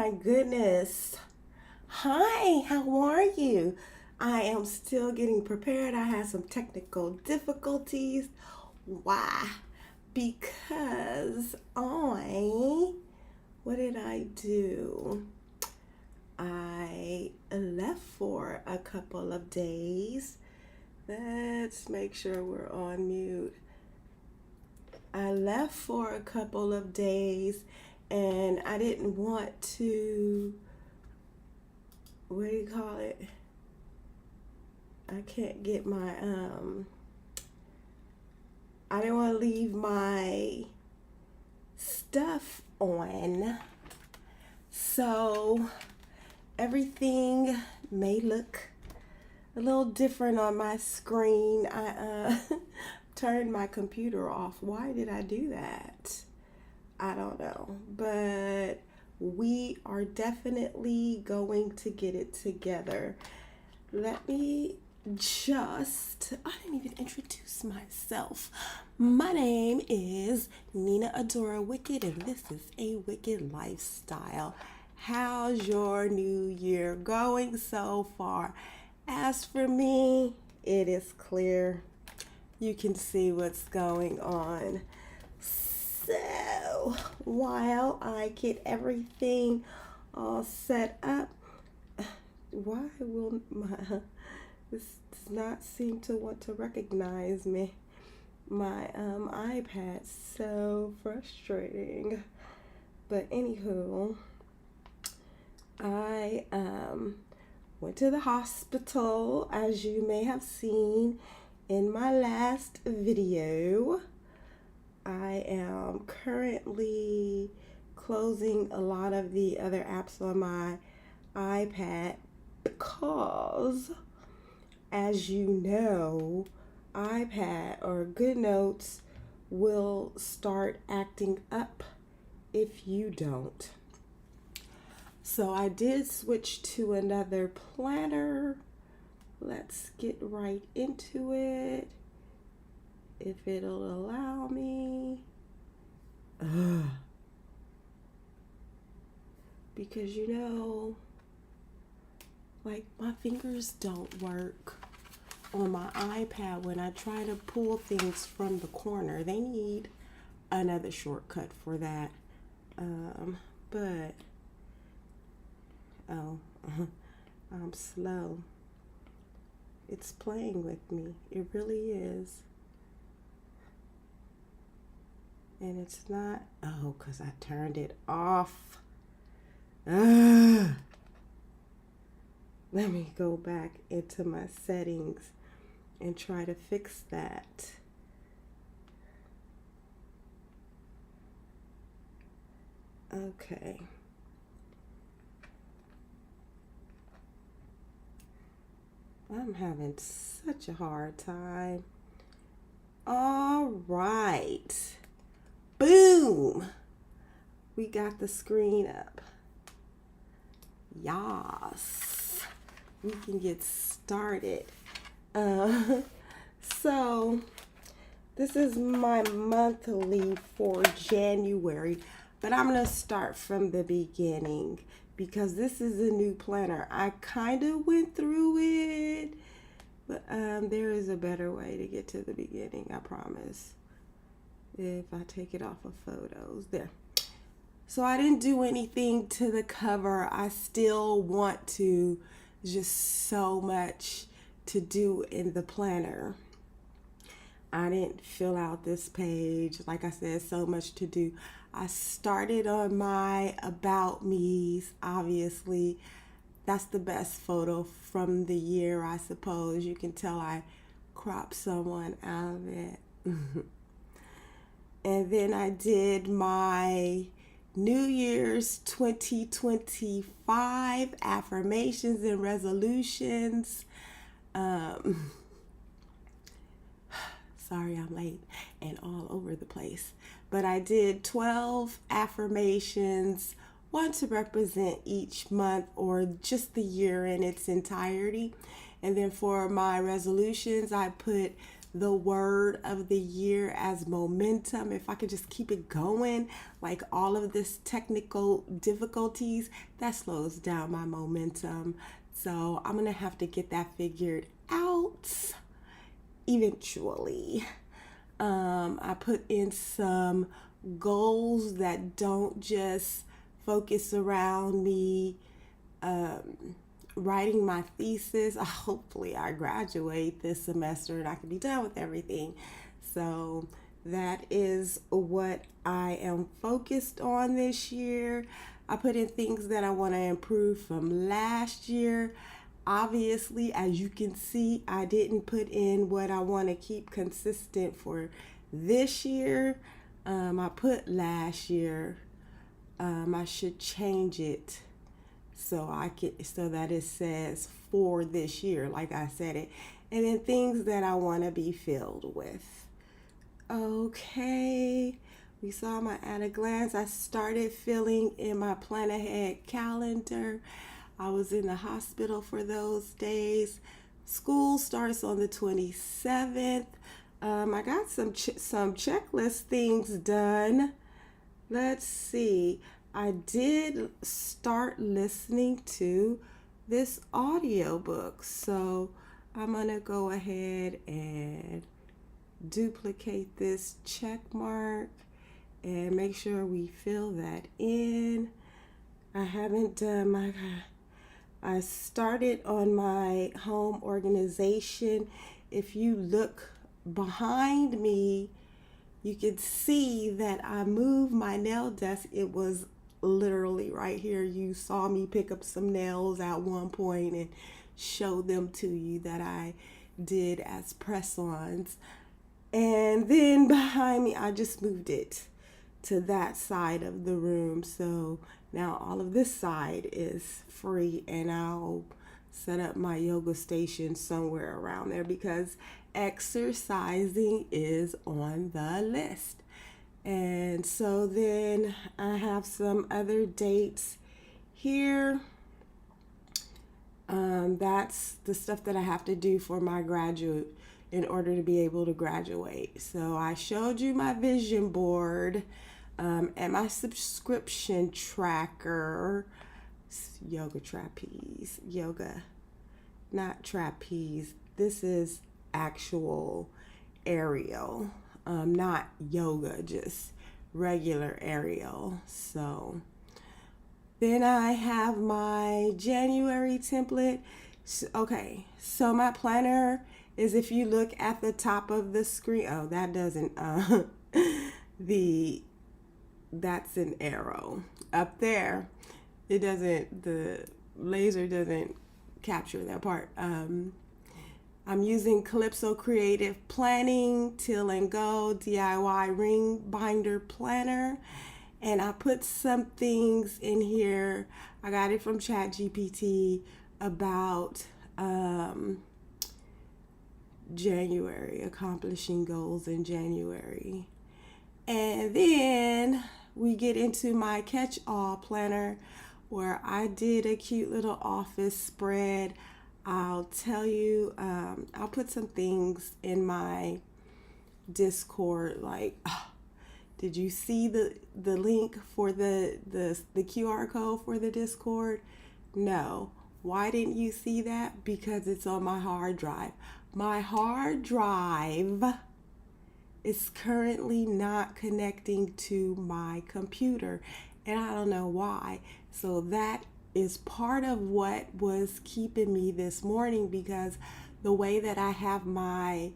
my goodness. Hi, how are you? I am still getting prepared. I had some technical difficulties. Why? Because what did I do? I left for a couple of days. Let's make sure we're on mute. I left for a couple of days and I didn't want to, what do you call it? I can't get my, I didn't want to leave my stuff on. So everything may look a little different on my screen. I turned my computer off. Why did I do that? I don't know, but we are definitely going to get it together. Let me I didn't even introduce myself. My name is Nina Adora Wicked, and this is A Wicked Lifestyle. How's your new year going so far? As for me, it is clear. You can see what's going on. So, while I get everything all set up, why will this does not seem to want to recognize me? My iPad, so frustrating. But anywho, I went to the hospital, as you may have seen in my last video. I am currently closing a lot of the other apps on my iPad because, as you know, iPad or Goodnotes will start acting up if you don't. So I did switch to another planner. Let's get right into it. If it'll allow me. Because like my fingers don't work on my iPad when I try to pull things from the corner. They need another shortcut for that. But I'm slow. It's playing with me. It really is. And it's not, because I turned it off. Let me go back into my settings and try to fix that. Okay. I'm having such a hard time. All right. Boom! We got the screen up. Yas. We can get started. So, this is my monthly for January, but I'm going to start from the beginning because this is a new planner. I kind of went through it, but there is a better way to get to the beginning, I promise. If I take it off of photos, there. So I didn't do anything to the cover. I still want to, just so much to do in the planner. I didn't fill out this page. Like I said, so much to do. I started on my About Me's, obviously. That's the best photo from the year, I suppose. You can tell I cropped someone out of it. And then I did my New Year's 2025 affirmations and resolutions. Sorry, I'm late and all over the place. But I did 12 affirmations, one to represent each month or just the year in its entirety. And then for my resolutions, I put the word of the year as momentum. If I could just keep it going, like all of this technical difficulties, that slows down my momentum. So I'm going to have to get that figured out eventually. I put in some goals that don't just focus around me writing my thesis. Hopefully I graduate this semester and I can be done with everything. So that is what I am focused on this year. I put in things that I want to improve from last year. Obviously, as you can see, I didn't put in what I want to keep consistent for this year. I put last year. I should change it so that it says for this year, like I said it. And then things that I want to be filled with. Okay, we saw my at a glance. I started filling in my plan ahead calendar. I was in the hospital for those days. School starts on the 27th. I got some checklist things done. Let's see. I did start listening to this audiobook. So I'm going to go ahead and duplicate this check mark and make sure we fill that in. I haven't done I started on my home organization. If you look behind me, you can see that I moved my nail desk. It was literally right here. You saw me pick up some nails at one point and show them to you that I did as press-ons. And then behind me, I just moved it to that side of the room. So now all of this side is free, and I'll set up my yoga station somewhere around there because exercising is on the list. And so then I have some other dates here. That's the stuff that I have to do for my graduate in order to be able to graduate. So I showed you my vision board and my subscription tracker. Yoga trapeze. Yoga, not trapeze. This is actual aerial, not yoga, just regular aerial. So then I have my January template. Okay, so my planner is, if you look at the top of the screen, oh, that doesn't, that's an arrow up there. It doesn't, the laser doesn't capture that part. I'm using Calypso Creative Planning, Till and Go, DIY Ring Binder Planner. And I put some things in here. I got it from ChatGPT about January, accomplishing goals in January. And then we get into my catch-all planner where I did a cute little office spread. I'll tell you, I'll put some things in my Discord, like, did you see the link for the QR code for the Discord? No. Why didn't you see that? Because it's on my hard drive. My hard drive is currently not connecting to my computer, and I don't know why. So that is part of what was keeping me this morning, because the way that I have my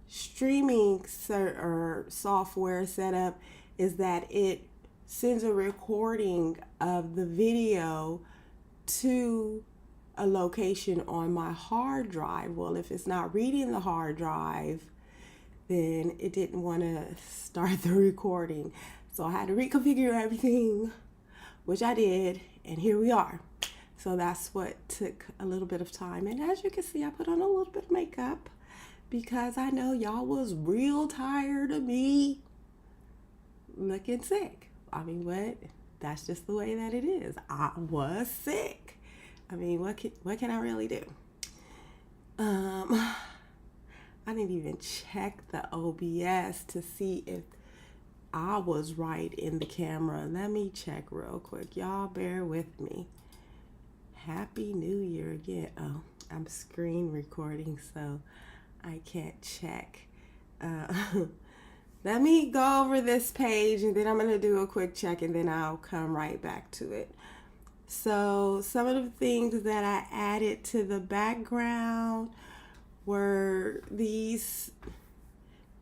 streaming software set up is that it sends a recording of the video to a location on my hard drive. Well, if it's not reading the hard drive, then it didn't want to start the recording. So I had to reconfigure everything, which I did, and here we are. So that's what took a little bit of time. And as you can see, I put on a little bit of makeup because I know y'all was real tired of me looking sick. I mean, what? That's just the way that it is. I was sick. I mean, what can I really do? I didn't even check the OBS to see if I was right in the camera. Let me check real quick. Y'all bear with me. Happy New Year again. Oh, I'm screen recording, so I can't check. Let me go over this page and then I'm going to do a quick check and then I'll come right back to it. So some of the things that I added to the background were these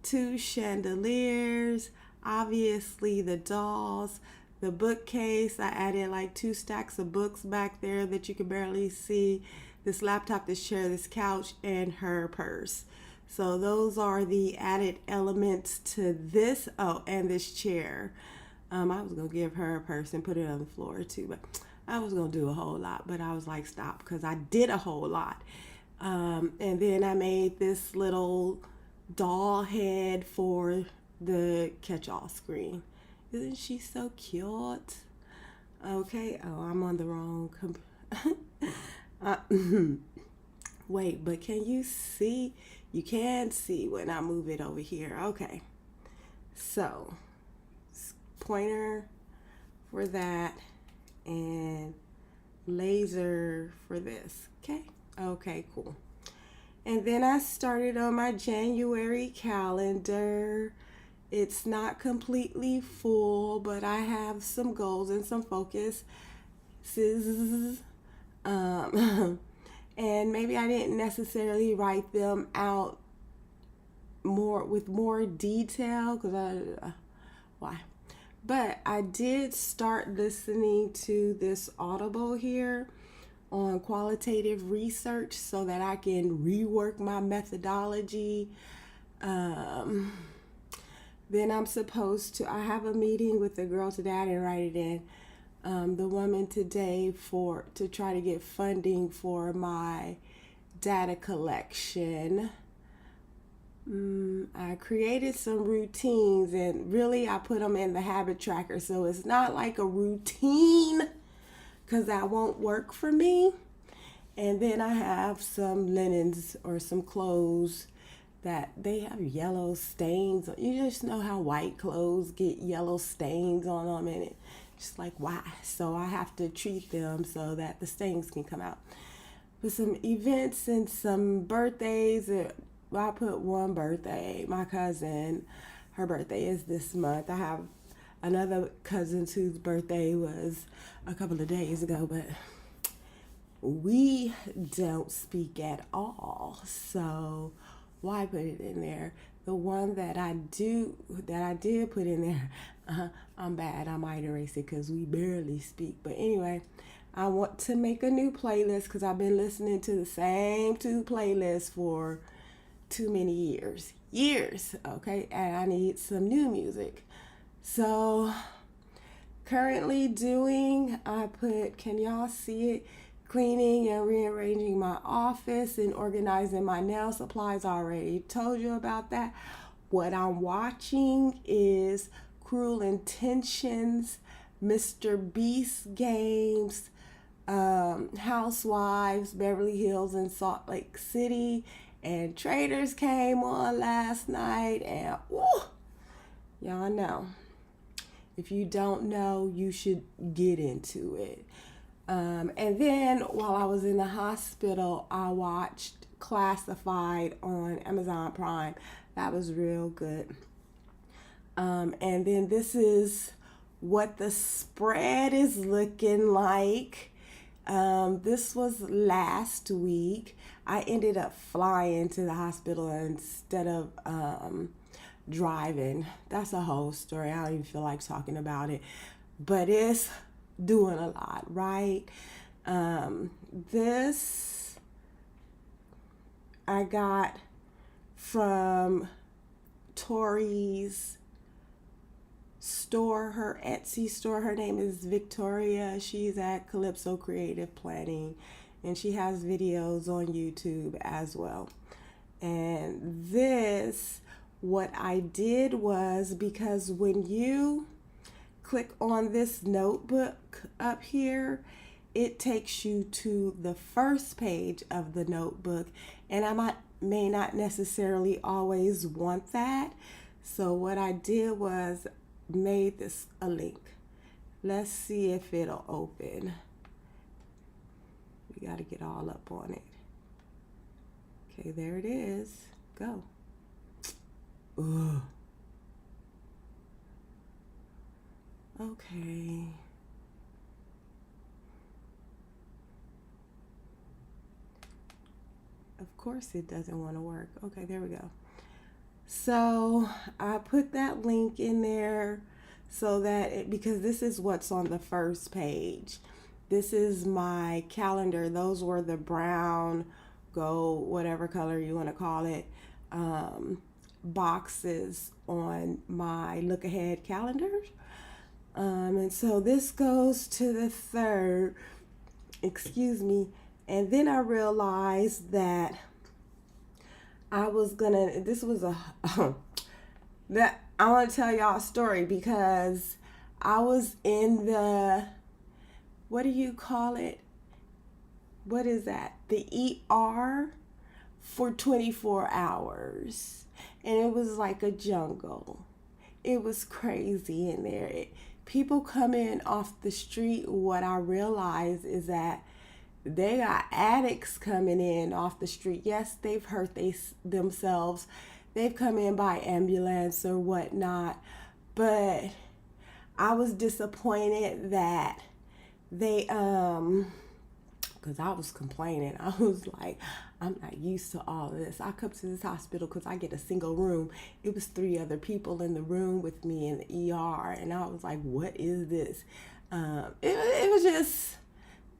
two chandeliers, obviously the dolls, the bookcase. I added like 2 stacks of books back there that you can barely see, this laptop, this chair, this couch, and her purse. So those are the added elements to this. Oh, and this chair. I was going to give her a purse and put it on the floor too, but I was going to do a whole lot, but I was like, stop, because I did a whole lot. And then I made this little doll head for the catch-all screen. Isn't she so cute? Okay. Oh, I'm on the wrong wait, but can you see? You can see when I move it over here. Okay. So, pointer for that and laser for this. Okay. Okay, cool. And then I started on my January calendar. It's not completely full, but I have some goals and some focuses. And maybe I didn't necessarily write them out with more detail because why? But I did start listening to this Audible here on qualitative research so that I can rework my methodology. Then I'm supposed to, I have a meeting with the girl today, I didn't write it in, the woman today to try to get funding for my data collection. I created some routines and really I put them in the habit tracker. So it's not like a routine because that won't work for me. And then I have some linens or some clothes that they have yellow stains. You just know how white clothes get yellow stains on them and it's just like, why? So I have to treat them so that the stains can come out. With some events and some birthdays, I put one birthday. My cousin, her birthday is this month. I have another cousin whose birthday was a couple of days ago, but we don't speak at all. So why put it in there? The one that I did put in there, I'm bad. I might erase it because we barely speak. But anyway, I want to make a new playlist because I've been listening to the same 2 playlists for too many years, okay? And I need some new music. So currently can y'all see it? Cleaning and rearranging my office and organizing my nail supplies. I already told you about that. What I'm watching is Cruel Intentions, Mr. Beast games, Housewives, Beverly Hills and Salt Lake City, and Traders came on last night, and y'all know. If you don't know, you should get into it. And then while I was in the hospital, I watched Classified on Amazon Prime. That was real good. And then this is what the spread is looking like. This was last week. I ended up flying to the hospital instead of driving. That's a whole story. I don't even feel like talking about it. But it's doing a lot, right? This I got from Tori's store, her Etsy store. Her name is Victoria. She's at Calypso Creative Planning and she has videos on YouTube as well. And this, what I did was, because when you click on this notebook up here, it takes you to the first page of the notebook, and may not necessarily always want that. So what I did was made this a link. Let's see if it'll open. We got to get all up on it. Okay, there it is. Go. Ugh. Okay. Of course it doesn't want to work. Okay, there we go. So I put that link in there so that because this is what's on the first page. This is my calendar. Those were the brown, gold, whatever color you want to call it, boxes on my look ahead calendar. And so this goes to the third, excuse me. And then I realized that I was gonna, this was a, that I want to tell y'all a story because I was in the, what do you call it? What is that? The ER for 24 hours. And it was like a jungle. It was crazy in there. People come in off the street. What I realized is that they got addicts coming in off the street. Yes, they've hurt themselves. They've come in by ambulance or whatnot. But I was disappointed that they, because I was complaining. I was like, I'm not used to all of this. I come to this hospital because I get a single room. It was 3 other people in the room with me in the ER. And I was like, what is this? It was just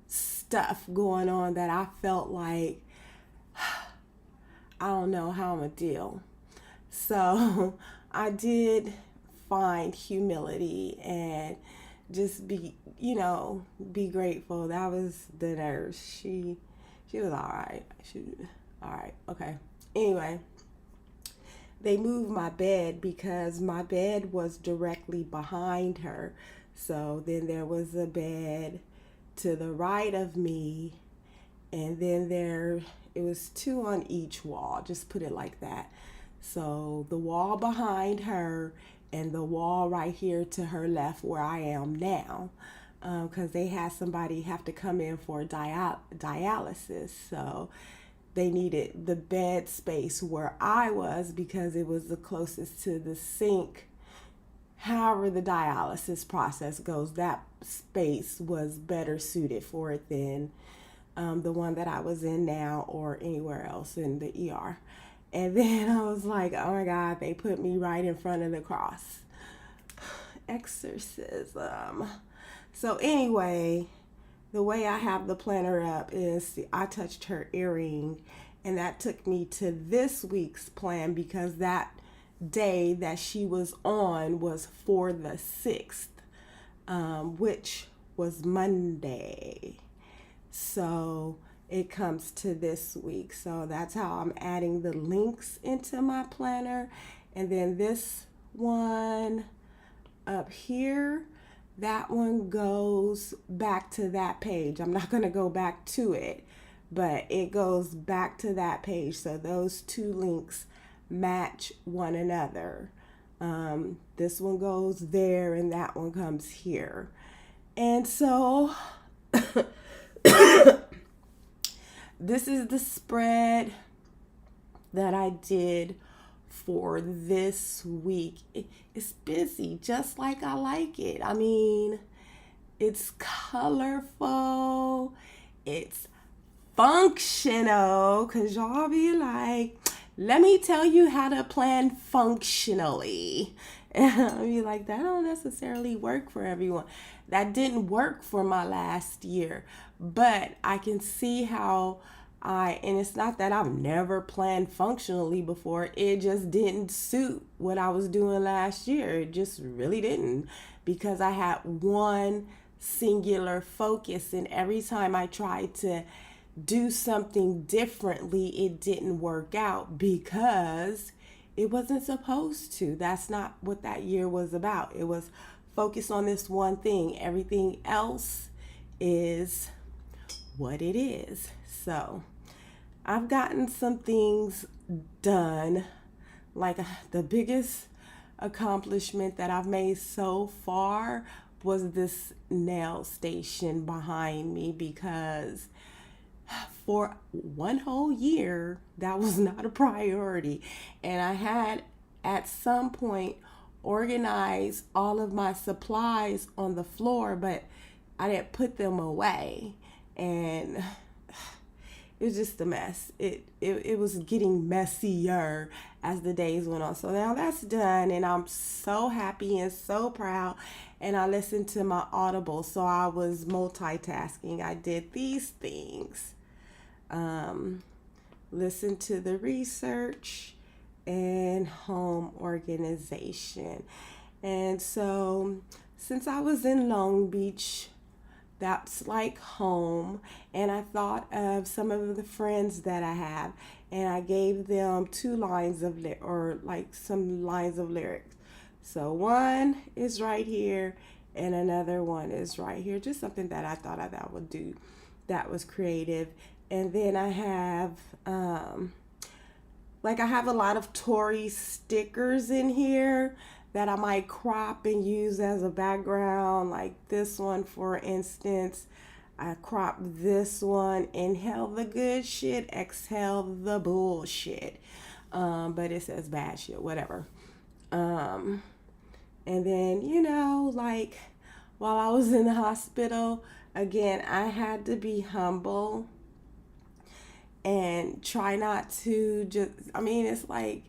stuff going on that I felt like I don't know how I'm gonna deal. So I did find humility and just be grateful. That was the nurse. She was all right. All right. Okay. Anyway, they moved my bed because my bed was directly behind her. So then there was a bed to the right of me, and then it was 2 on each wall, just put it like that. So the wall behind her and the wall right here to her left where I am now, because they had somebody have to come in for dialysis. So they needed the bed space where I was because it was the closest to the sink. However the dialysis process goes, that space was better suited for it than the one that I was in now or anywhere else in the ER. And then I was like, oh my God, they put me right in front of the cross. Exorcism. So anyway, the way I have the planner up is I touched her earring, and that took me to this week's plan because that day that she was on was for the 6th, which was Monday. So it comes to this week. So that's how I'm adding the links into my planner. And then this one up here, that one goes back to that page. I'm not going to go back to it, but it goes back to that page. So those 2 links match one another. This one goes there and that one comes here. And so this is the spread that I did for this week. It's busy, just like I like it. I mean, it's colorful, it's functional, because y'all be like, let me tell you how to plan functionally. And I'll be like, that don't necessarily work for everyone. That didn't work for my last year, but I can see how and it's not that I've never planned functionally before. It just didn't suit what I was doing last year. It just really didn't, because I had one singular focus, and every time I tried to do something differently, it didn't work out because it wasn't supposed to. That's not what that year was about. It was focused on this one thing. Everything else is what it is. So I've gotten some things done. Like the biggest accomplishment that I've made so far was this nail station behind me, because for one whole year that was not a priority, and I had at some point organized all of my supplies on the floor, but I didn't put them away, and it was just a mess. It was getting messier as the days went on. So now that's done, and I'm so happy and so proud. And I listened to my Audible, so I was multitasking. I did these things. Um, Listen to the research and home organization. And so since I was in Long Beach, that's like home, and I thought of some of the friends that I have, and I gave them two lines of or like some lines of lyrics. So one is right here and another one is right here, just something that I thought I would do that was creative. And then I have I have a lot of Tory stickers in here that I might crop and use as a background. Like this one, for instance, I cropped this one: inhale the good shit, exhale the bullshit. But it says bad shit, whatever. Um, and then, while I was in the hospital, again, I had to be humble and try not to it's like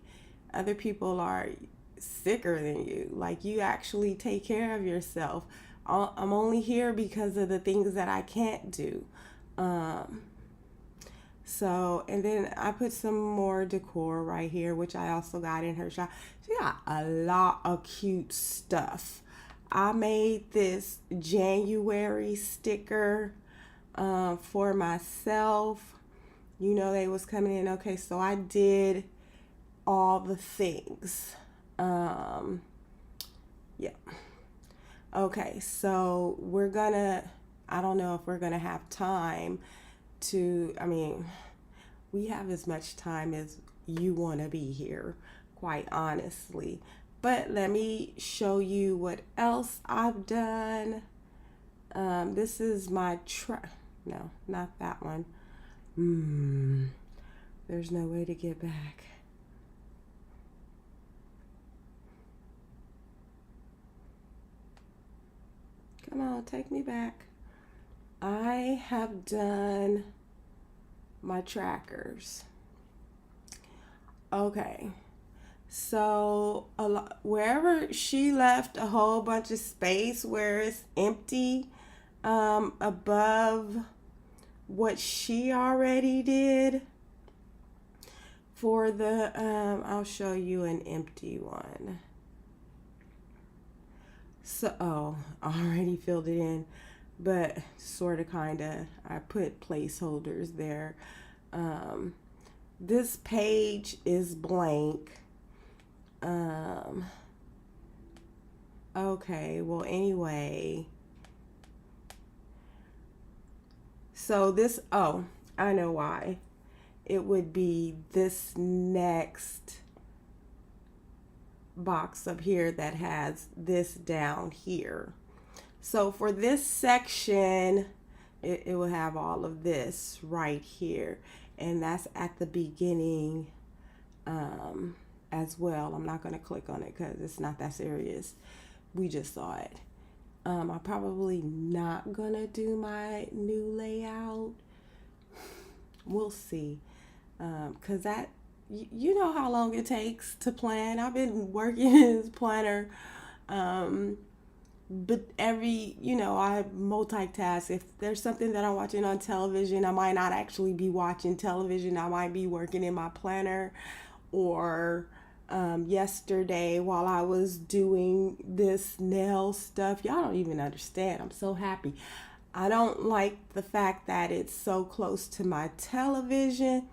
other people are sicker than you. Like, you actually take care of yourself. I'm only here because of the things that I can't do. And then I put some more decor right here, which I also got in her shop. She got a lot of cute stuff. I made this January sticker for myself. They was coming in. Okay, so I did all the things. Yeah. Okay, so I don't know if we're gonna have time we have as much time as you want to be here, quite honestly. But let me show you what else I've done. This is my no, not that one. There's no way to get back. Come on, take me back. I have done my trackers. Okay. So wherever she left a whole bunch of space where it's empty above what she already did for the I'll show you an empty one. So I already filled it in, but sort of kind of I put placeholders there. This page is blank. Okay, well, anyway, so I know why. It would be this next box up here that has this down here. So for this section, it will have all of this right here, and that's at the beginning as well. I'm not going to click on it because it's not that serious. We just saw it. I'm probably not going to do my new layout. We'll see. Because you know how long it takes to plan. I've been working in this planner. But I multitask. If there's something that I'm watching on television, I might not actually be watching television. I might be working in my planner. Or yesterday, while I was doing this nail stuff, y'all don't even understand. I'm so happy. I don't like the fact that it's so close to my television.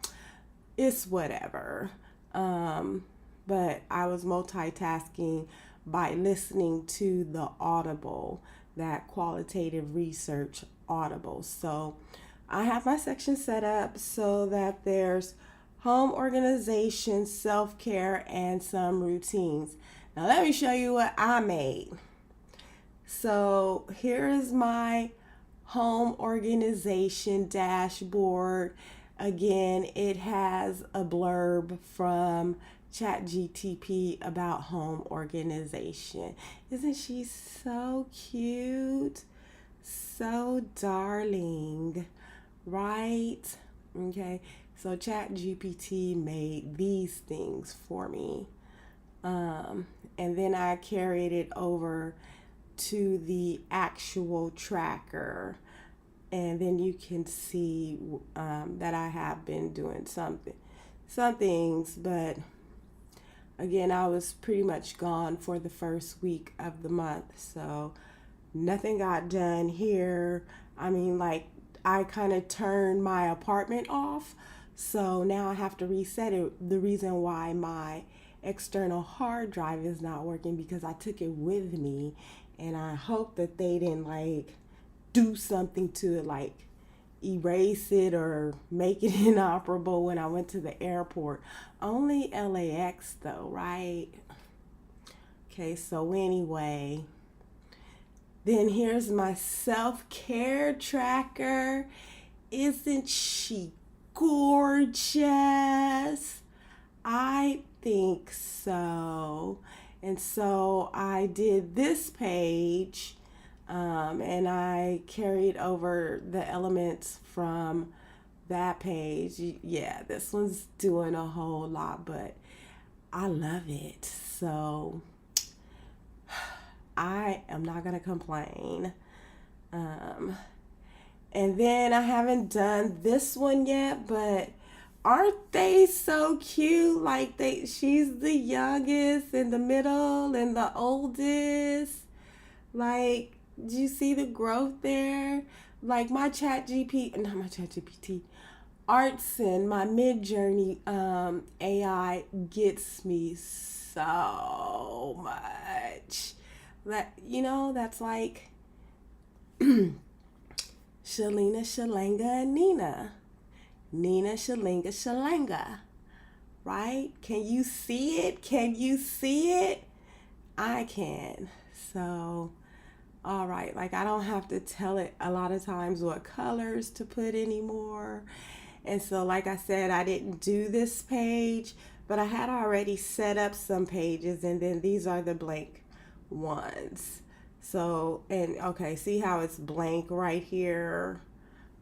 It's whatever. But I was multitasking by listening to the Audible, that qualitative research Audible. So I have my section set up so that there's home organization, self-care, and some routines. Now let me show you what I made. So here is my home organization dashboard. Again, it has a blurb from ChatGTP about home organization. Isn't she so cute? So darling, right? Okay, so ChatGPT made these things for me. And then I carried it over to the actual tracker, and then you can see that I have been doing some things, but again, I was pretty much gone for the first week of the month, so nothing got done here. I mean, like, I kind of turned my apartment off, so now I have to reset it. The reason why my external hard drive is not working because I took it with me, and I hope that they didn't like do something to it, like erase it or make it inoperable when I went to the airport. Only LAX though, right? Okay, so anyway, then here's my self-care tracker. Isn't she gorgeous? I think so. And so I did this page, and I carried over the elements from that page. Yeah, this one's doing a whole lot, but I love it. So I am not going to complain. And then I haven't done this one yet, but aren't they so cute? Like she's the youngest in the middle and the oldest. Like, do you see the growth there? Like my Artson, my Mid-Journey AI gets me so much. That's like Shalina, Shalanga, and Nina. Nina, Shalinga, Shalanga. Right? Can you see it? Can you see it? I can. So, all right. Like, I don't have to tell it a lot of times what colors to put anymore. And so, like I said, I didn't do this page, but I had already set up some pages, and then these are the blank ones. So, and okay, see how it's blank right here?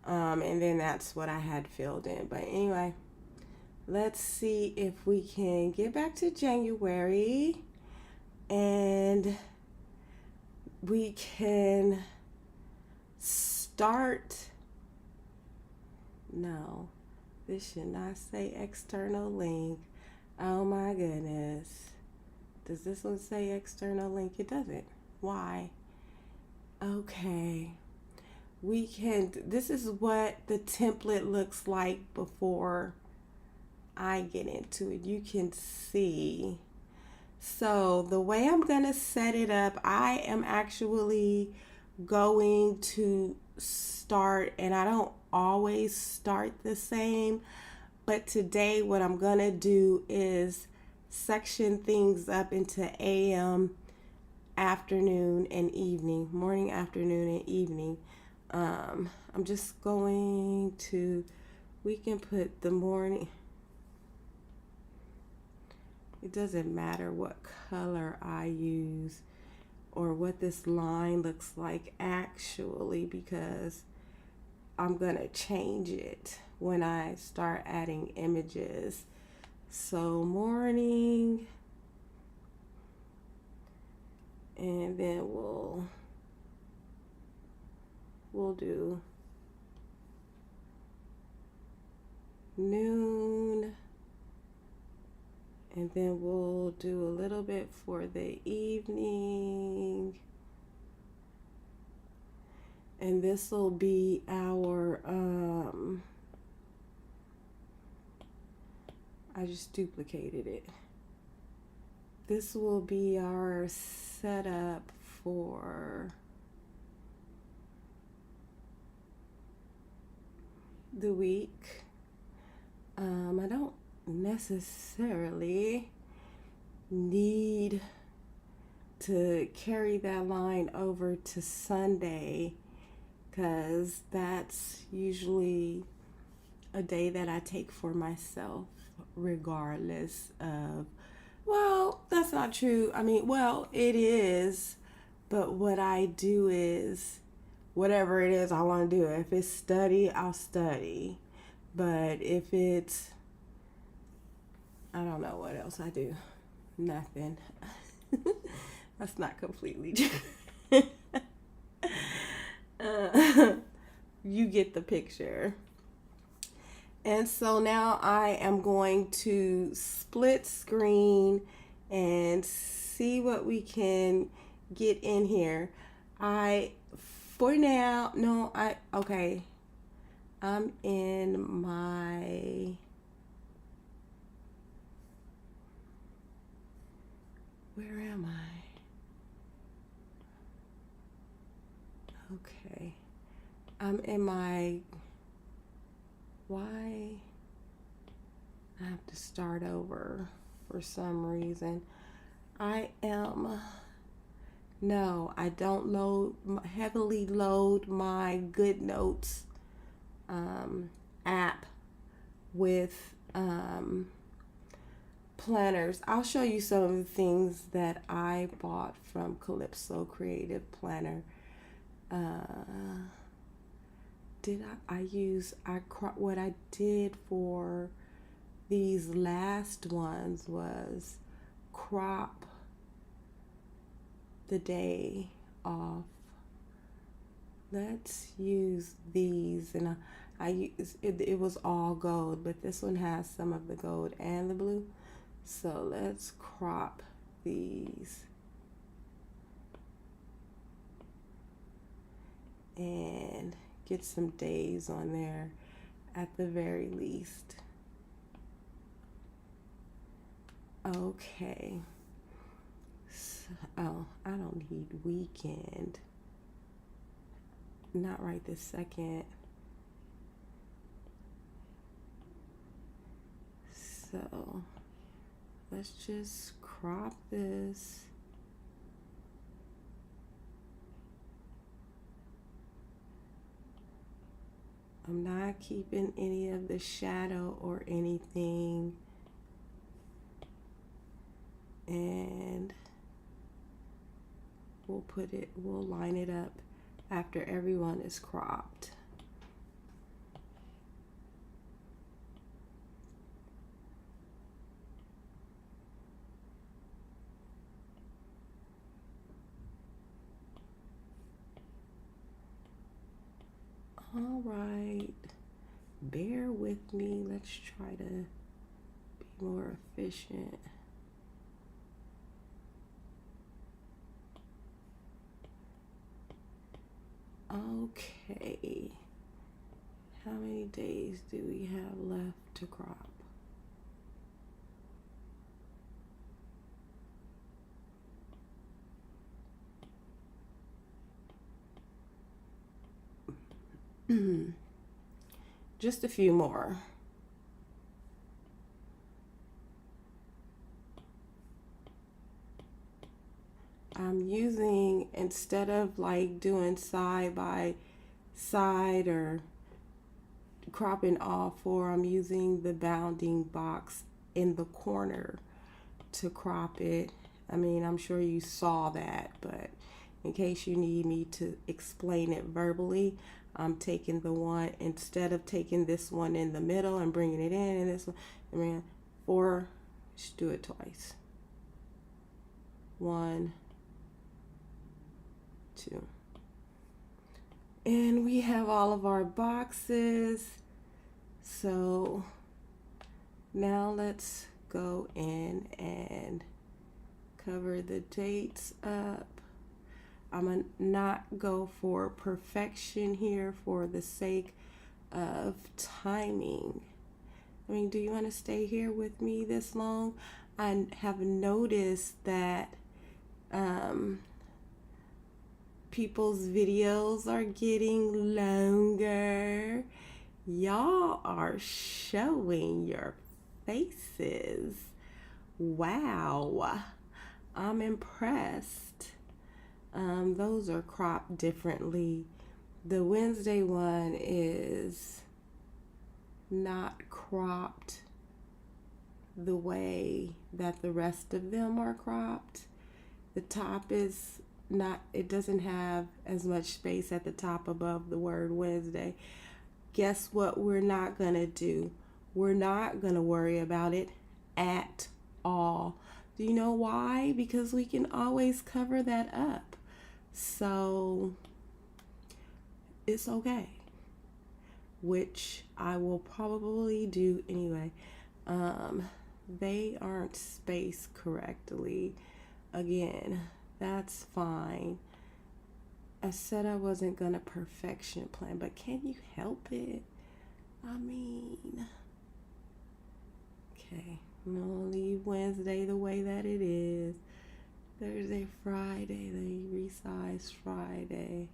And then that's what I had filled in. But anyway, let's see if we can get back to January, and we can start. No, this should not say external link. Oh my goodness. Does this one say external link? It doesn't. Why? Okay. This is what the template looks like before I get into it. You can see. So the way I'm going to set it up, I am actually going to start, and I don't always start the same, but today what I'm going to do is section things up into AM, afternoon, and evening, morning, afternoon, and evening. I'm just going to, we can put the morning. It doesn't matter what color I use or what this line looks like actually, because I'm going to change it when I start adding images. So morning, and then we'll do noon, and then we'll do a little bit for the evening, and this will be our I just duplicated it. This will be our setup for the week. I don't necessarily need to carry that line over to Sunday because that's usually a day that I take for myself, regardless of, well, that's not true. I mean, well, it is, but what I do is whatever it is I want to do. If it's study, I'll study. But if it's, I don't know what else I do. Nothing. That's not completely true. You get the picture. And so now I am going to split screen and see what we can get in here. Okay. I'm in my, where am I? Okay. I'm in my, why? I have to start over for some reason. I don't heavily load my Goodnotes app with planners. I'll show you some of the things that I bought from Calypso Creative Planner. What I did for these last ones was crop the day off. Let's use these, and I use it was all gold, but this one has some of the gold and the blue. So let's crop these and get some days on there at the very least. Okay. So, I don't need weekend. Not right this second. So let's just crop this. I'm not keeping any of the shadow or anything. And we'll line it up after everyone is cropped. All right, bear with me. Let's try to be more efficient. Okay, how many days do we have left to crop? Just a few more. I'm using, instead of like doing side by side or cropping all four, I'm using the bounding box in the corner to crop it. I mean, I'm sure you saw that, but in case you need me to explain it verbally, I'm taking the one, instead of taking this one in the middle and bringing it in, and this one, I mean, just do it twice. 1, 2. And we have all of our boxes. So now let's go in and cover the dates up. I'm gonna not go for perfection here for the sake of timing. I mean, do you want to stay here with me this long? I have noticed that people's videos are getting longer, Y'all are showing your faces. Wow. I'm impressed. Those are cropped differently. The Wednesday one is not cropped the way that the rest of them are cropped. The top is not, it doesn't have as much space at the top above the word Wednesday. Guess what we're not going to do? We're not going to worry about it at all. Do you know why? Because we can always cover that up. So it's okay, which I will probably do anyway. They aren't spaced correctly. Again, that's fine. I said I wasn't gonna perfection plan, but can you help it? I mean, okay, I'm gonna leave Wednesday the way that it is. Thursday, Friday, they resize Friday.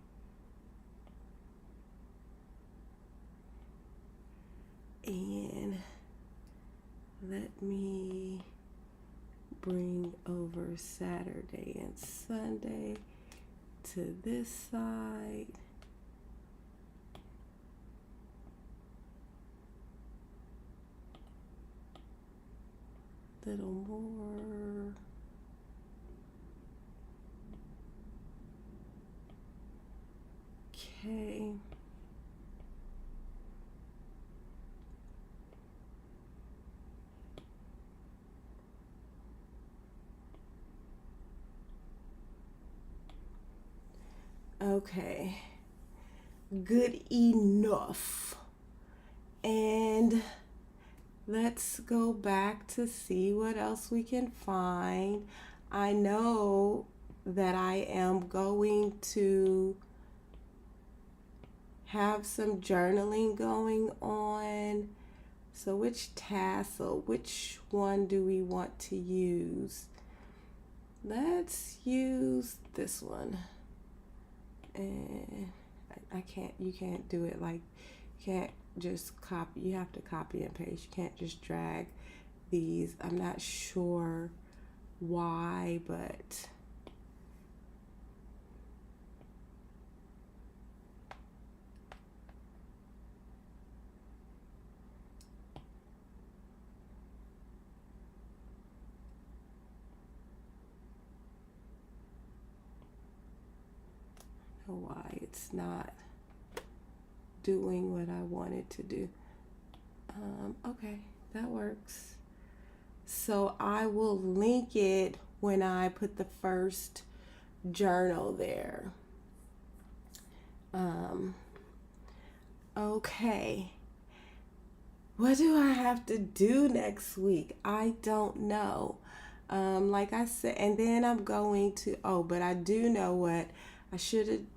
And let me bring over Saturday and Sunday to this side. Little more. Okay. Okay. Good enough. And let's go back to see what else we can find. I know that I am going to have some journaling going on. So which tassel, which one do we want to use? Let's use this one. And I can't, you can't do it like, you can't just copy, you have to copy and paste. You can't just drag these. I'm not sure why, but I don't know why it's not doing what I wanted to do. Okay, that works. So I will link it when I put the first journal there. Okay. What do I have to do next week? I don't know. Like I said, and then I'm going to, oh, but I do know what I should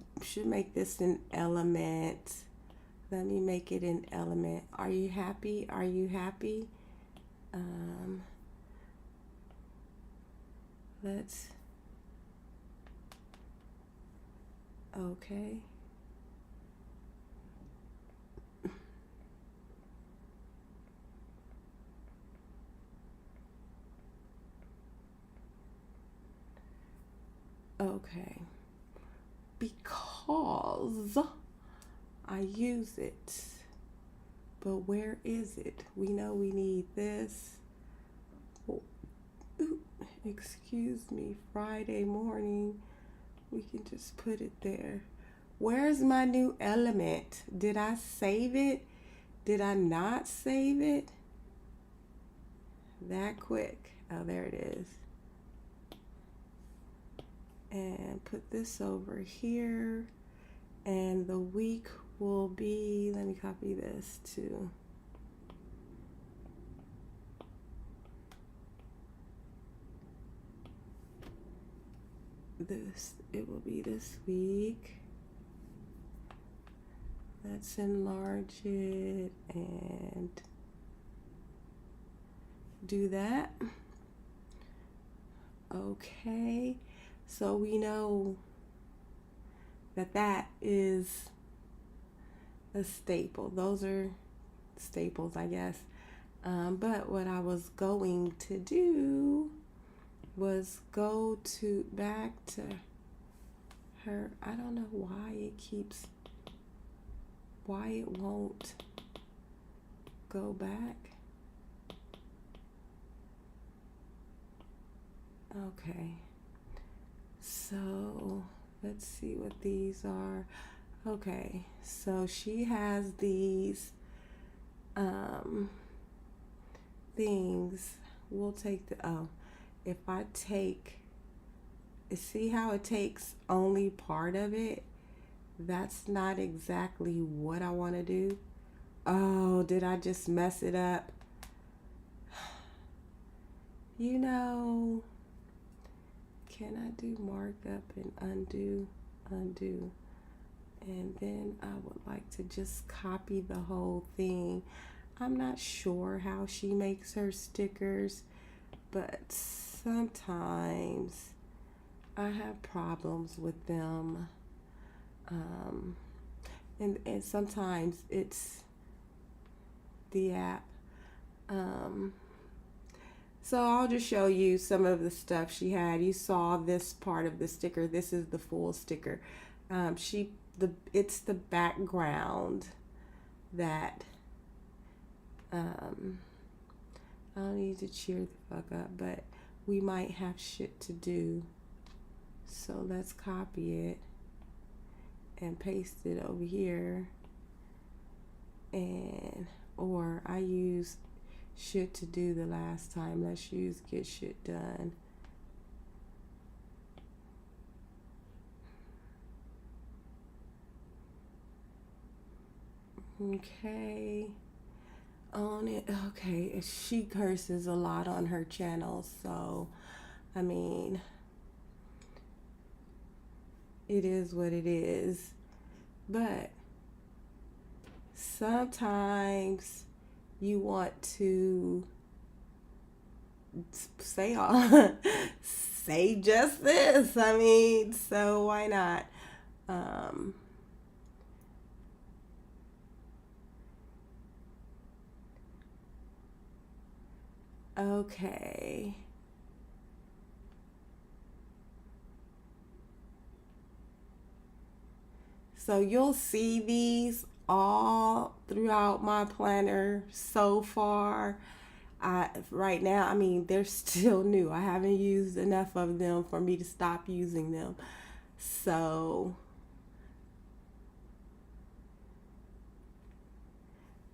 make this an element. Let me make it an element. Are you happy? Are you happy? Let's, okay. Okay. Because I use it. But where is it? We know we need this. Oh, ooh, excuse me, Friday morning. We can just put it there. Where's my new element? Did I save it? Did I not save it? That quick. Oh, there it is. And put this over here. And the week will be, let me copy this too. It will be this week. Let's enlarge it and do that. Okay, so we know that that is a staple. Those are staples, I guess. But what I was going to do was go to back to her. I don't know why it won't go back. Okay, so let's see what these are. Okay, so she has these things. We'll take if I take, see how it takes only part of it? That's not exactly what I want to do. Oh, did I just mess it up? You know, can I do markup and undo? And then I would like to just copy the whole thing. I'm not sure how she makes her stickers, but sometimes I have problems with them. And sometimes it's the app. So I'll just show you some of the stuff she had. You saw this part of the sticker. This is the full sticker. It's the background that I don't need to cheer the fuck up, but we might have shit to do. So let's copy it and paste it over here. Or I used shit to do the last time. Let's use get shit done. Okay. On it. Okay. She curses a lot on her channel, so I mean, it is what it is. But sometimes you want to say say just this. I mean, so why not? Okay. So you'll see these all throughout my planner so far. Right now, I mean, they're still new. I haven't used enough of them for me to stop using them. So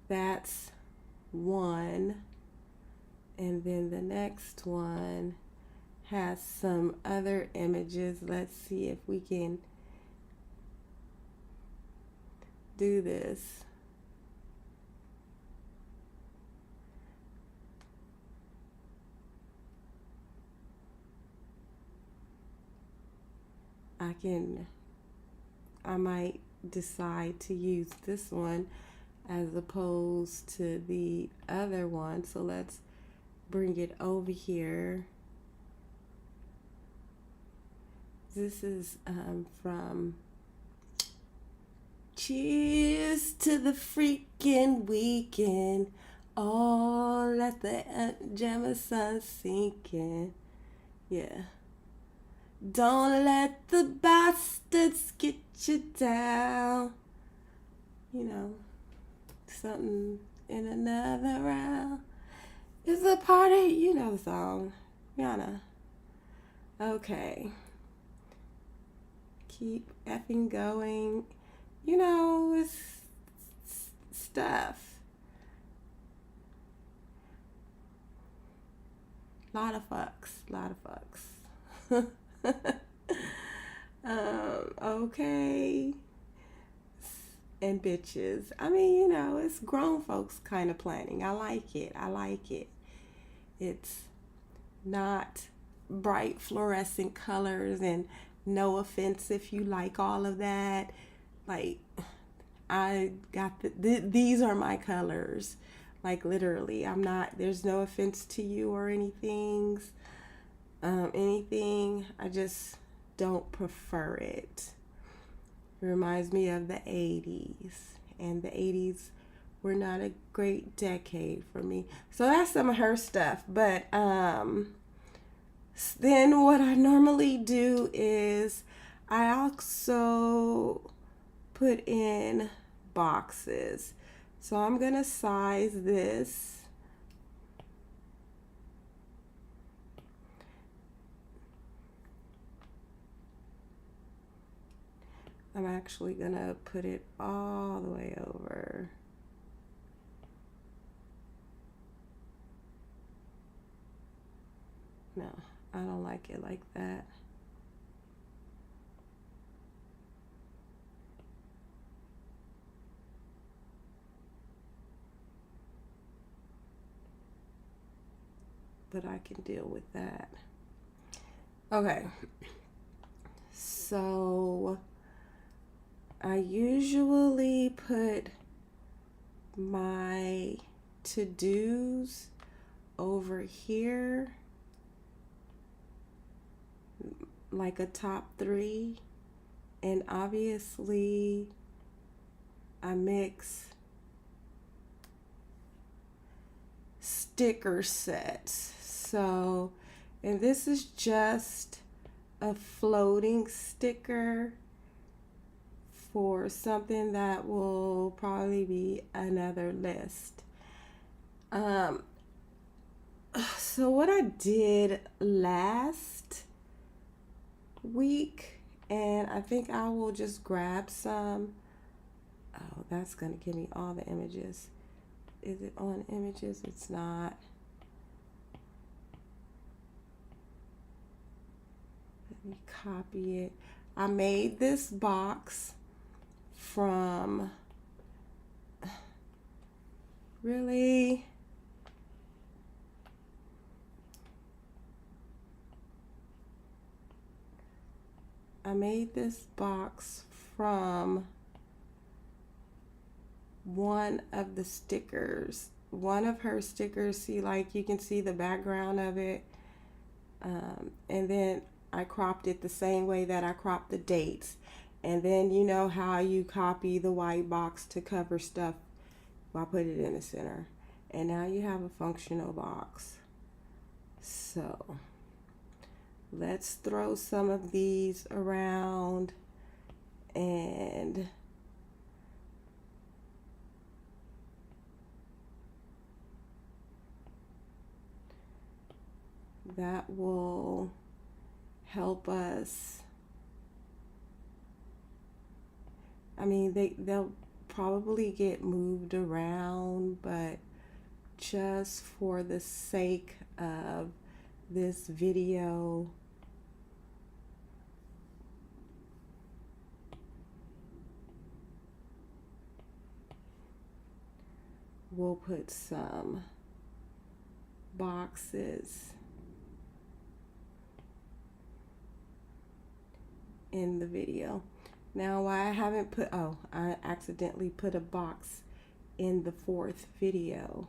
that's one. And then the next one has some other images. Let's see if we can do this. I might decide to use this one as opposed to the other one. So let's bring it over here. This is from Cheers to the freaking weekend. All at the Jameson sinking. Yeah. Don't let the bastards get you down. You know, something in another round. It's a party. You know the song. Rihanna. Okay. Keep effing going. You know, it's stuff. Lot of fucks. Okay. And bitches. I mean, you know, it's grown folks kind of planning. I like it. It's not bright fluorescent colors, and no offense if you like all of that. Like, I got these are my colors. Like, literally, there's no offense to you or anything. I just don't prefer it. It reminds me of the 80s. And the 80s were not a great decade for me. So that's some of her stuff. But then what I normally do is I also put in boxes. So I'm going to size this. I'm actually going to put it all the way over. No, I don't like it like that. But I can deal with that. Okay. So I usually put my to-dos over here, like a top 3, and obviously I mix sticker sets. So, and this is just a floating sticker for something that will probably be another list. So what I did last week, and I think I will just grab some. Oh, that's gonna give me all the images. Is it on images? It's not. Let me copy it. I made this box from, really? I made this box from one of the stickers. One of her stickers, see, like you can see the background of it. And then I cropped it the same way that I cropped the dates. And then you know how you copy the white box to cover stuff. Well, I put it in the center. And now you have a functional box. So let's throw some of these around and that will help us. I mean, they'll probably get moved around, but just for the sake of this video, we'll put some boxes in the video. Now, why I haven't put, oh, I accidentally put a box in the 4th video.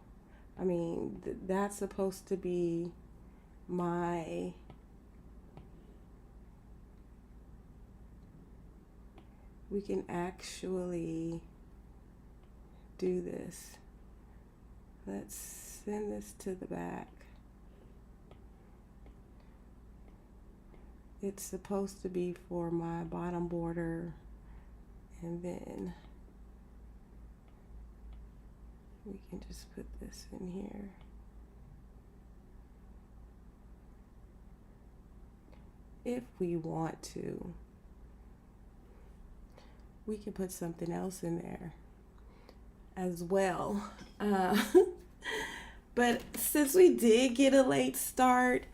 I mean, that's supposed to be my, we can actually do this. Let's send this to the back. It's supposed to be for my bottom border, and then we can just put this in here. If we want to, we can put something else in there as well. But since we did get a late start,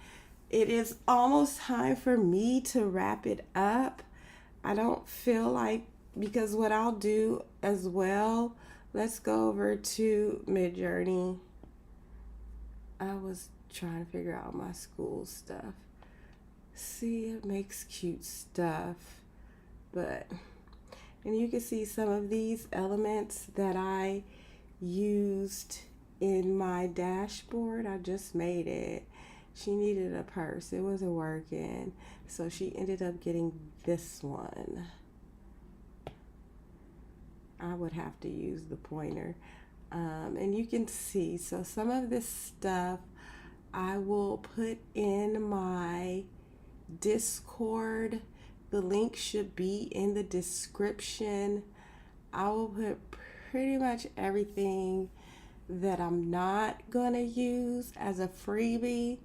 it is almost time for me to wrap it up. I don't feel like, because what I'll do as well, let's go over to Midjourney. I was trying to figure out my school stuff. See, it makes cute stuff, but, and you can see some of these elements that I used in my dashboard. I just made it. She needed a purse. It wasn't working. So she ended up getting this one. I would have to use the pointer. And you can see, so some of this stuff I will put in my Discord. The link should be in the description. I will put pretty much everything that I'm not going to use as a freebie.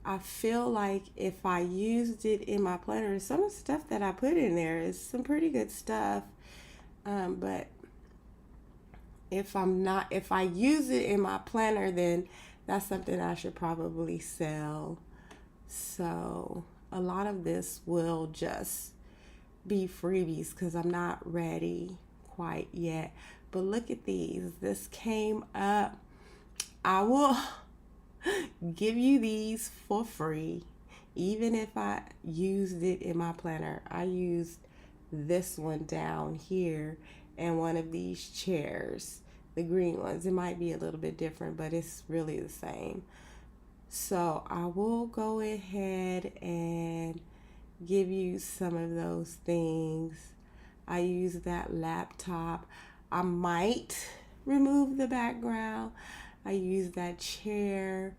I feel like if I used it in my planner, some of the stuff that I put in there is some pretty good stuff. But if I use it in my planner, then that's something I should probably sell. So a lot of this will just be freebies because I'm not ready quite yet. But look at these. This came up. I will give you these for free, even if I used it in my planner. I used this one down here and one of these chairs, the green ones. It might be a little bit different, but it's really the same. So I will go ahead and give you some of those things. I use that laptop. I might remove the background. I used that chair.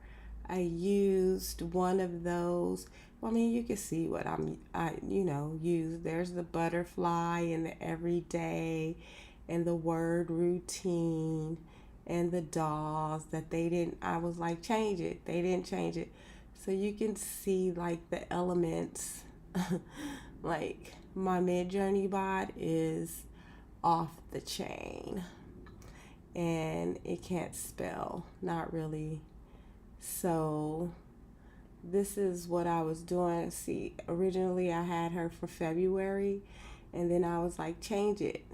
I used one of those. Well, I mean, you can see what I use. There's the butterfly and the everyday and the word routine and the dolls that they didn't, I was like, change it. They didn't change it. So you can see like the elements. Like my Mid-Journey bot is off the chain and it can't spell, not really. So this is what I was doing. See, originally I had her for February and then I was like, change it.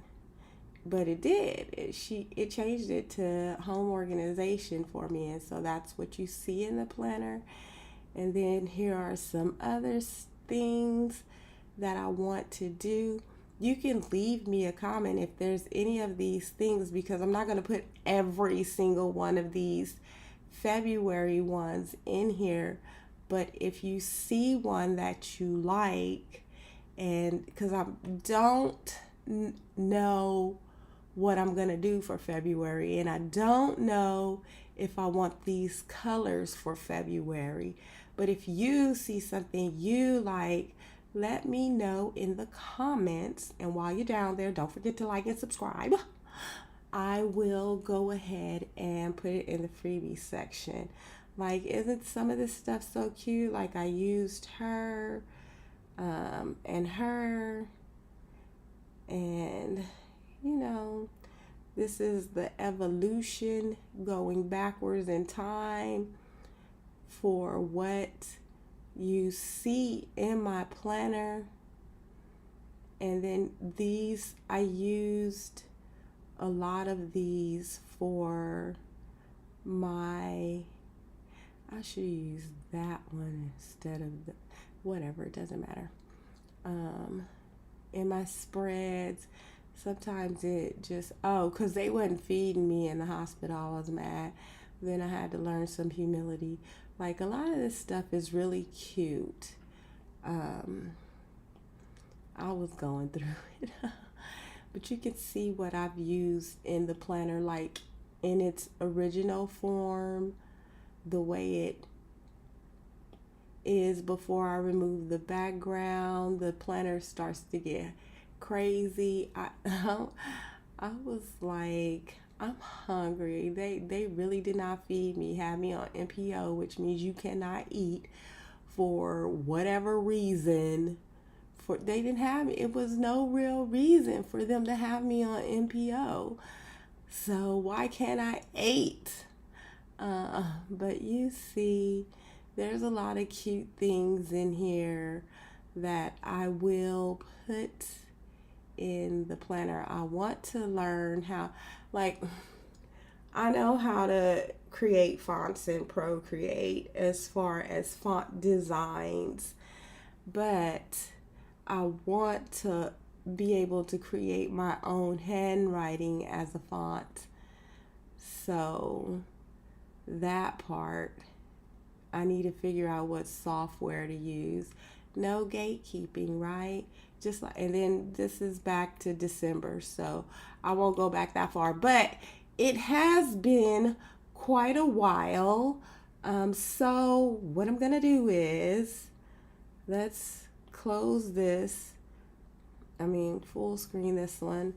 But it did. It changed it to home organization for me, and so that's what you see in the planner. And then here are some other things that I want to do. You can leave me a comment if there's any of these things, because I'm not going to put every single one of these February ones in here. But if you see one that you like, and because I don't know what I'm going to do for February, and I don't know if I want these colors for February. But if you see something you like, let me know in the comments. And while you're down there, don't forget to like and subscribe. I will go ahead and put it in the freebie section. Like, isn't some of this stuff so cute? Like, I used her and her, and this is the evolution, going backwards in time for what you see in my planner. And then these, I used a lot of these for I should use that one instead of whatever, it doesn't matter. In my spreads, sometimes it just, because they wasn't feeding me in the hospital, I was mad. Then I had to learn some humility. Like, a lot of this stuff is really cute. I was going through it. But you can see what I've used in the planner, like in its original form, the way it is before I remove the background. The planner starts to get crazy. I was like, I'm hungry. They really did not feed me, had me on MPO, which means you cannot eat for whatever reason. They didn't have me. It was no real reason for them to have me on MPO. So why can't I eat? But you see, there's a lot of cute things in here that I will put in the planner. I want to learn how, like, I know how to create fonts in Procreate as far as font designs, but I want to be able to create my own handwriting as a font. So that part, I need to figure out what software to use. No gatekeeping, right? And then this is back to December, so I won't go back that far. But it has been quite a while. So what I'm gonna do is, let's close this. Full screen this one.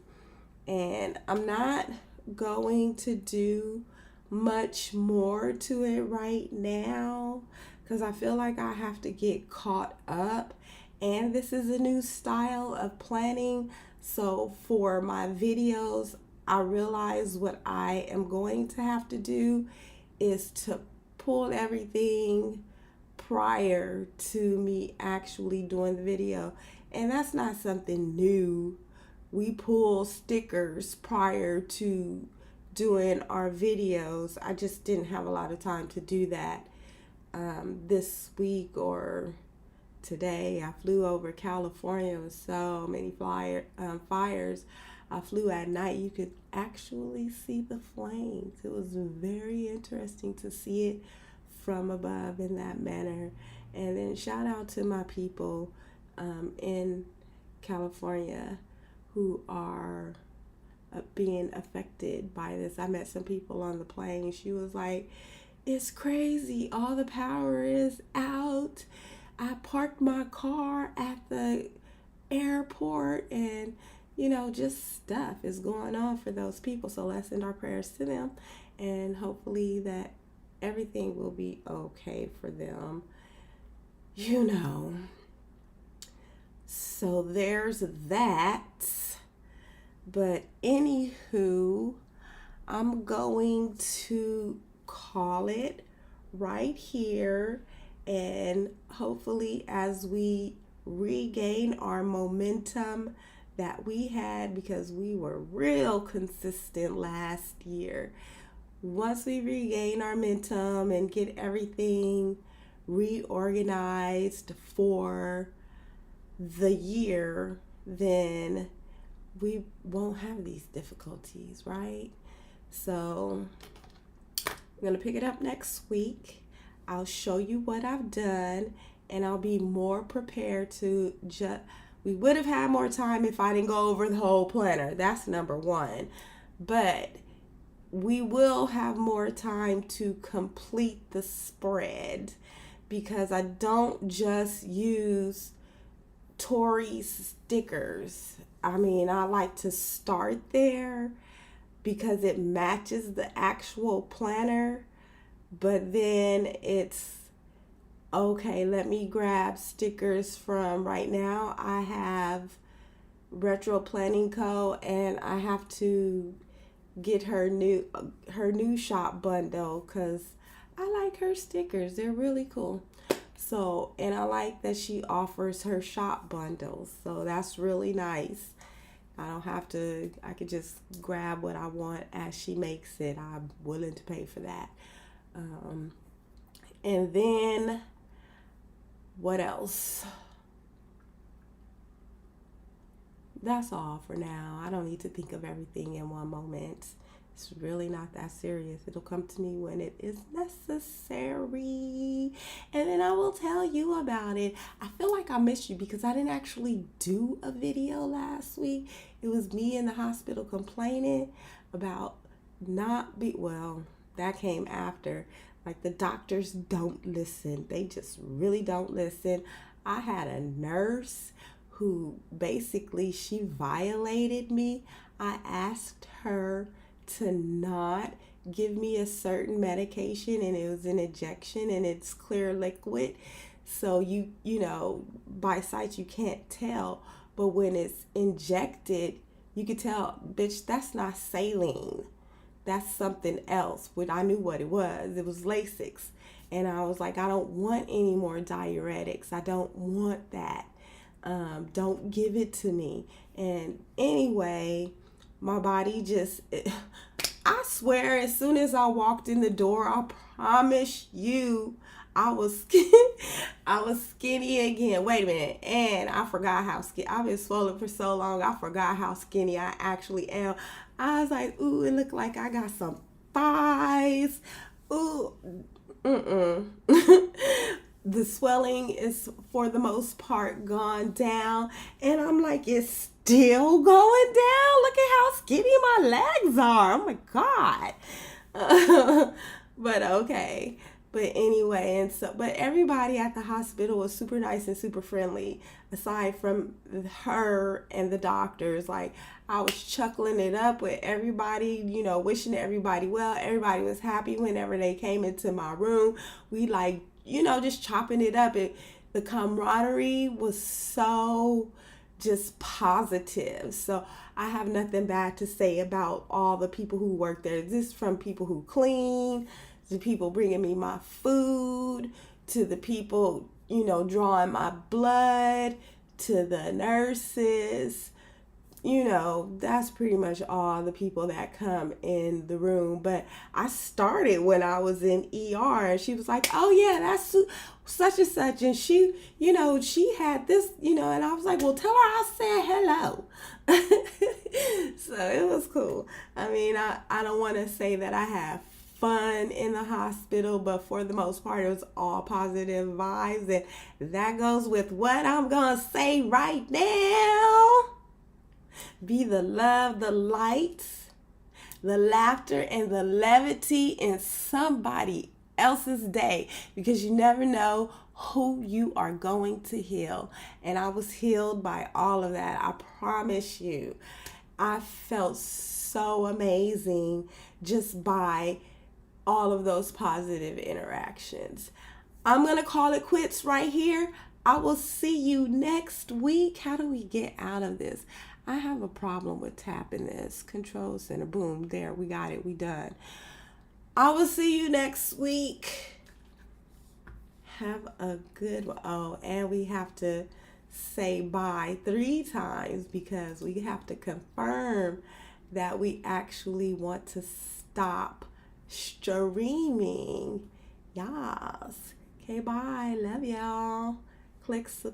And I'm not going to do much more to it right now because I feel like I have to get caught up. And this is a new style of planning. So for my videos, I realize what I am going to have to do is to pull everything prior to me actually doing the video. And that's not something new. We pull stickers prior to doing our videos. I just didn't have a lot of time to do that this week or today. I flew over California with so many fires. I flew at night. You could actually see the flames. It was very interesting to see it from above in that manner. And then shout out to my people in California who are being affected by this. I met some people on the plane. She was like, it's crazy. All the power is out. I parked my car at the airport and, just stuff is going on for those people. So let's send our prayers to them and hopefully that everything will be okay for them. So there's that. But anywho, I'm going to call it right here. And hopefully as we regain our momentum that we had, because we were real consistent last year, once we regain our momentum and get everything reorganized for the year, then we won't have these difficulties, right? So I'm going to pick it up next week. I'll show you what I've done and I'll be more prepared to we would have had more time if I didn't go over the whole planner. That's number one. But we will have more time to complete the spread because I don't just use Tori's stickers. I like to start there because it matches the actual planner, but then it's okay, let me grab stickers from right now. I have Retro Planning Co. and I have to get her new shop bundle because I like her stickers. They're really cool. So, and I like that she offers her shop bundles. So that's really nice. I could just grab what I want as she makes it. I'm willing to pay for that. And then what else? That's all for now. I don't need to think of everything in one moment. It's really not that serious. It'll come to me when it is necessary. And then I will tell you about it. I feel like I missed you because I didn't actually do a video last week. It was me in the hospital complaining about that came after. Like, the doctors don't listen. They just really don't listen. I had a nurse who basically, she violated me. I asked her to not give me a certain medication, and it was an injection and it's clear liquid. So you by sight you can't tell, but when it's injected, you could tell, bitch, that's not saline. That's something else. But I knew what it was. It was Lasix. And I was like, I don't want any more diuretics. I don't want that. Don't give it to me. And anyway, my body I swear, as soon as I walked in the door, I promise you, I was skinny again. Wait a minute. And I forgot how skinny. I've been swollen for so long. I forgot how skinny I actually am. I was like, ooh, it looked like I got some thighs. Ooh, The swelling is, for the most part, gone down. And I'm like, it's still going down. Look at how skinny my legs are. Oh my God. But okay. But anyway, and so, but everybody at the hospital was super nice and super friendly, aside from her and the doctors. Like, I was chuckling it up with everybody, wishing everybody well. Everybody was happy whenever they came into my room. We like, just chopping it up. The camaraderie was so just positive. So I have nothing bad to say about all the people who work there. This is from people who clean, to people bringing me my food, to the people, drawing my blood, to the nurses. That's pretty much all the people that come in the room. But I started when I was in ER, and she was like, "Oh yeah, that's such and such," and she had this, and I was like, "Well, tell her I said hello." So it was cool. I mean, I don't want to say that I have fun in the hospital, but for the most part, it was all positive vibes, and that goes with what I'm gonna say right now. Be the love, the light, the laughter, and the levity in somebody else's day, because you never know who you are going to heal. And I was healed by all of that. I promise you. I felt so amazing just by all of those positive interactions. I'm going to call it quits right here. I will see you next week. How do we get out of this? I have a problem with tapping this. Control center. Boom. There. We got it. We done. I will see you next week. Have a good one. Oh, and we have to say bye 3 times because we have to confirm that we actually want to stop streaming. Yes. Okay, bye. Love y'all. Click subscribe.